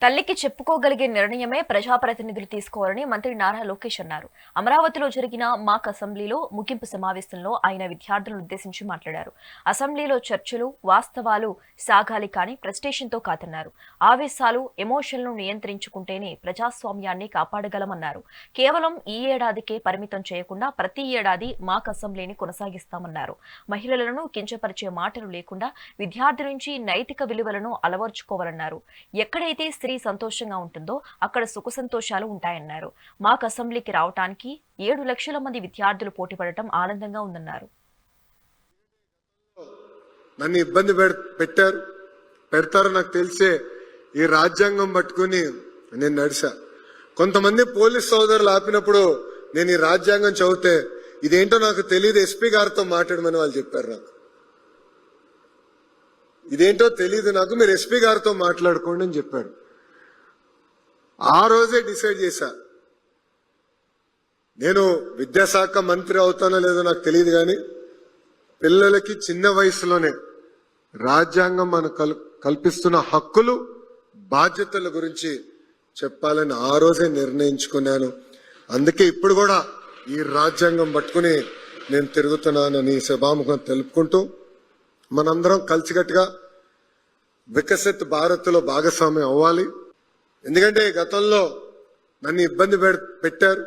తల్లికి చెప్పుకోగలిగే నిర్ణయమే ప్రజాప్రతినిధులు తీసుకోవాలని మంత్రి నారా లోకేష్ అన్నారు. అమరావతిలో జరిగిన మాక్ అసెంబ్లీలో ముగింపు సమావేశంలో ఆయన విద్యార్థులను ఉద్దేశించి మాట్లాడారు. అసెంబ్లీలో చర్చలు వాస్తవాలు సాగాలి కానీ ప్రెస్టేషన్తో కాదన్నారు. ఆవేశాలు ఎమోషన్లను నియంత్రించుకుంటేనే ప్రజాస్వామ్యాన్ని కాపాడగలమన్నారు. కేవలం ఈ ఏడాదికే పరిమితం చేయకుండా ప్రతి ఏడాది మాక్ అసెంబ్లీని కొనసాగిస్తామన్నారు. మహిళలను కించపరిచే మాటలు లేకుండా విద్యార్థి నుంచి నైతిక విలువలను అలవర్చుకోవాలన్నారు. ఎక్కడైతే స్త్రీ సంతోషంగా ఉంటుందో అక్కడ సుఖ సంతోషాలు ఉంటాయన్నారు. మాక్ అసెంబ్లీకి రావటానికి 7 లక్షల మంది విద్యార్థులు పోటీపడటం ఆనందంగా ఉందన్నారు. నన్ను ఇబ్బంది పెడతారు నాకు తెలిసే ఈ రాజ్యాంగం పట్టుకుని నేను నడిచా. కొంతమంది పోలీస్ సోదరులు ఆపినప్పుడు నేను ఈ రాజ్యాంగం చదివితే ఇదేంటో నాకు తెలియదు, ఎస్పీ గారితో మాట్లాడమని వాళ్ళు చెప్పారు. నాకు ఇదేంటో తెలియదు, నాకు మీరు ఎస్పీ గారితో మాట్లాడుకోండి అని చెప్పారు. ఆ రోజే డిసైడ్ చేశా, నేను విద్యాశాఖ మంత్రి అవుతానో లేదో నాకు తెలియదు, కానీ పిల్లలకి చిన్న వయసులోనే రాజ్యాంగం మనకు కల్పిస్తున్న హక్కులు బాధ్యతల గురించి చెప్పాలని ఆ రోజే నిర్ణయించుకున్నాను. అందుకే ఇప్పుడు కూడా ఈ రాజ్యాంగం పట్టుకుని నేను తిరుగుతున్నానని సభాముఖం తెలుపుకుంటూ మనందరం కలిసికట్టుగా వికసిత్ భారత్లో భాగస్వామ్యం అవ్వాలి. ఎందుకంటే గతంలో నన్ను ఇబ్బంది పెట్టారు,